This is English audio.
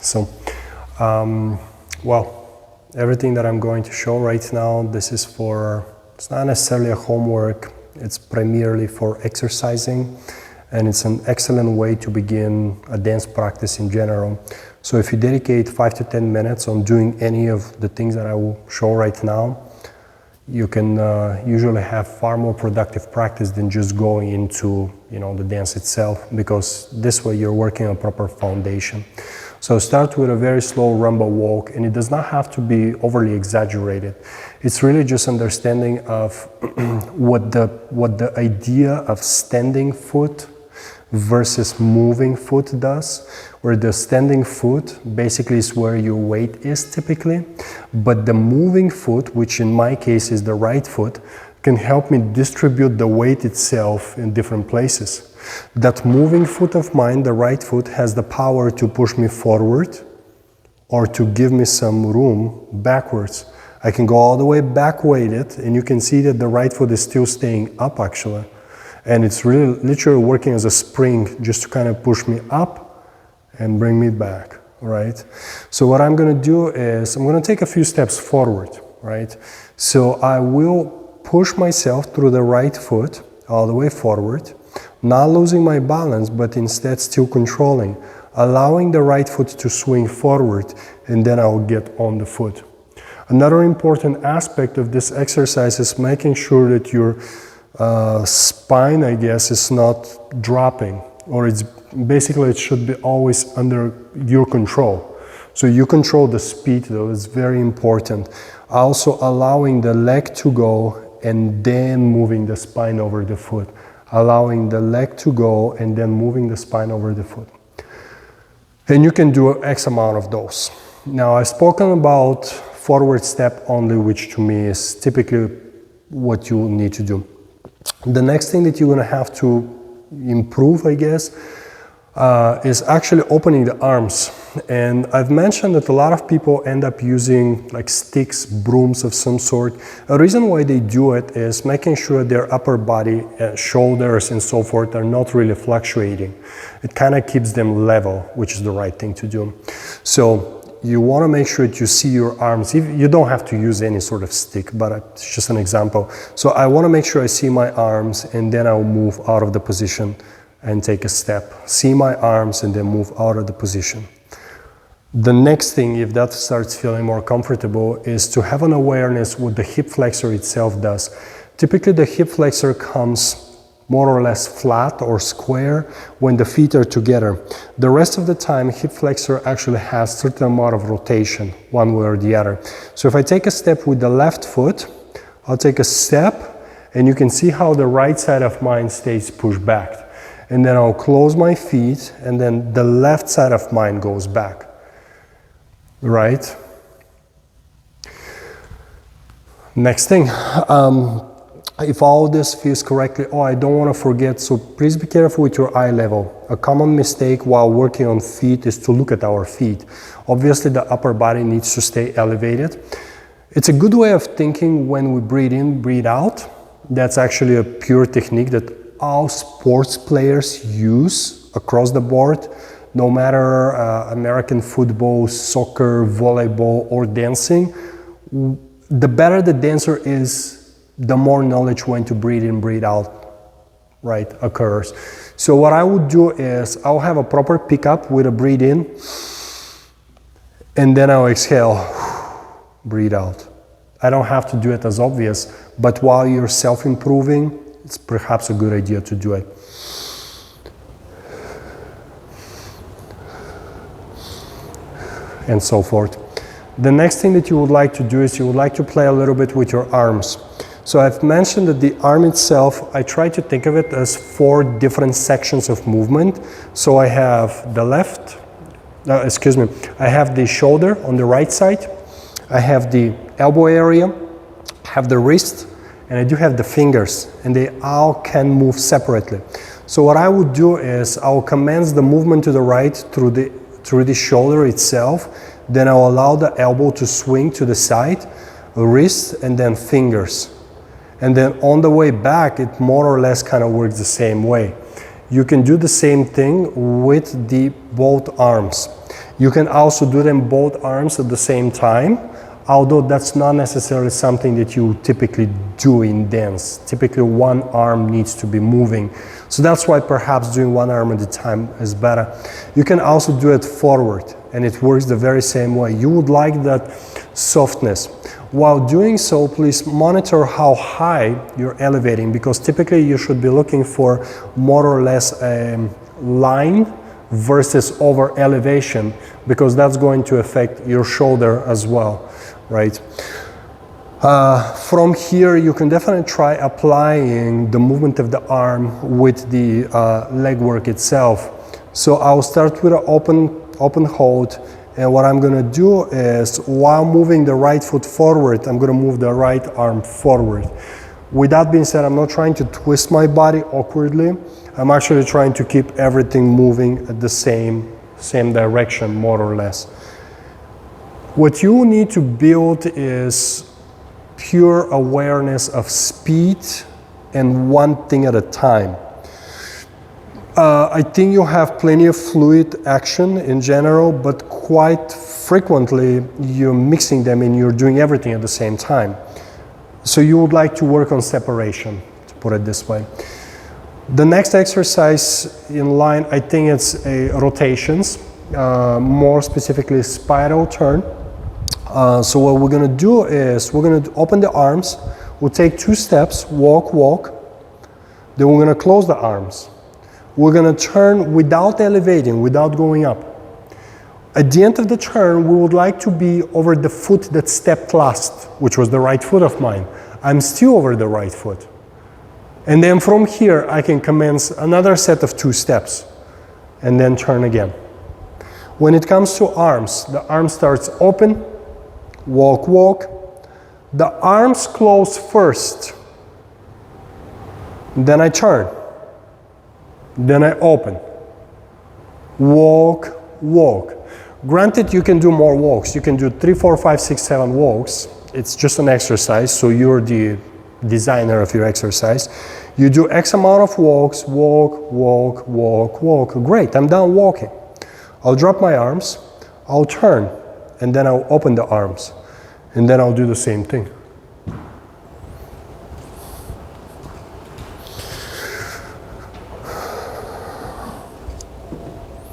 So, well, everything that I'm going to show right now, this is for, it's not necessarily a homework, it's primarily for exercising, and it's an excellent way to begin a dance practice in general. So if you dedicate 5 to 10 minutes on doing any of the things that I will show right now, you can usually have far more productive practice than just going into, the dance itself, because this way you're working on a proper foundation. So start with a very slow rumba walk, and it does not have to be overly exaggerated. It's really just understanding of what the idea of standing foot versus moving foot does, where the standing foot basically is where your weight is typically, but the moving foot, which in my case is the right foot, can help me distribute the weight itself in different places. That moving foot of mine, the right foot, has the power to push me forward or to give me some room backwards. I can go all the way back weighted, and you can see that the right foot is still staying up actually. And it's really literally working as a spring just to kind of push me up and bring me back, right? So what I'm gonna do is I'm gonna take a few steps forward, right? So I will push myself through the right foot all the way forward, not losing my balance, but instead still controlling, allowing the right foot to swing forward, and then I'll get on the foot. Another important aspect of this exercise is making sure that your spine, I guess, is not dropping, or it's basically it should be always under your control. So you control the speed, though, it's very important. Also allowing the leg to go and then moving the spine over the foot. Allowing the leg to go and then moving the spine over the foot. And you can do X amount of those. Now, I've spoken about forward step only, which to me is typically what you need to do. The next thing that you're going to have to improve, I guess, is actually opening the arms. And I've mentioned that a lot of people end up using like sticks, brooms of some sort. A reason why they do it is making sure their upper body, shoulders and so forth are not really fluctuating. It kind of keeps them level, which is the right thing to do. So you want to make sure that you see your arms. You don't have to use any sort of stick, but it's just an example. So I want to make sure I see my arms, and then I'll move out of the position and take a step. See my arms and then move out of the position. The next thing, if that starts feeling more comfortable, is to have an awareness what the hip flexor itself does. Typically the hip flexor comes more or less flat or square when the feet are together. The rest of the time, hip flexor actually has a certain amount of rotation, one way or the other. So if I take a step with the left foot, I'll take a step, and you can see how the right side of mine stays pushed back. And then I'll close my feet, and then the left side of mine goes back, right? Next thing, if all this feels correctly, I don't want to forget, so please be careful with your eye level. A common mistake while working on feet is to look at our feet. Obviously, the upper body needs to stay elevated. It's a good way of thinking when we breathe in, breathe out. That's actually a pure technique that all sports players use across the board, no matter American football, soccer, volleyball, or dancing. The better the dancer is, the more knowledge when to breathe in, breathe out, right, occurs. So what I would do is I'll have a proper pickup with a breathe in, and then I'll exhale, breathe out. I don't have to do it as obvious, but while you're self-improving, it's perhaps a good idea to do it. And so forth. The next thing that you would like to do is you would like to play a little bit with your arms. So I've mentioned that the arm itself, I try to think of it as 4 different sections of movement. So I have the I have the shoulder on the right side, I have the elbow area, I have the wrist, and I do have the fingers, and they all can move separately. So what I would do is I'll commence the movement to the right through the shoulder itself, then I'll allow the elbow to swing to the side, wrist, and then fingers. And then on the way back, it more or less kind of works the same way. You can do the same thing with the both arms. You can also do them both arms at the same time, although that's not necessarily something that you typically do in dance. Typically one arm needs to be moving. So that's why perhaps doing one arm at a time is better. You can also do it forward, and it works the very same way. You would like that softness. While doing so, please monitor how high you're elevating, because typically you should be looking for more or less a line versus over elevation, because that's going to affect your shoulder as well, right? From here, you can definitely try applying the movement of the arm with the leg work itself. So I'll start with an open hold. And what I'm going to do is, while moving the right foot forward, I'm going to move the right arm forward. With that being said, I'm not trying to twist my body awkwardly. I'm actually trying to keep everything moving at the same direction, more or less. What you need to build is pure awareness of speed and one thing at a time. I think you have plenty of fluid action in general, but quite frequently you're mixing them and you're doing everything at the same time. So you would like to work on separation, to put it this way. The next exercise in line, I think it's rotations, more specifically spiral turn. So what we're going to do is we're going to open the arms. We'll take 2 steps, walk, walk. Then we're going to close the arms. We're going to turn without elevating, without going up. At the end of the turn, we would like to be over the foot that stepped last, which was the right foot of mine. I'm still over the right foot. And then from here, I can commence another set of 2 steps and then turn again. When it comes to arms, the arm starts open, walk, walk. The arms close first. Then I turn. Then I open. Walk, walk. Granted, you can do more walks. You can do 3, 4, 5, 6, 7 walks. It's just an exercise, so you're the designer of your exercise. You do X amount of walks, walk, walk, walk, walk. Great, I'm done walking. I'll drop my arms, I'll turn, and then I'll open the arms. And then I'll do the same thing.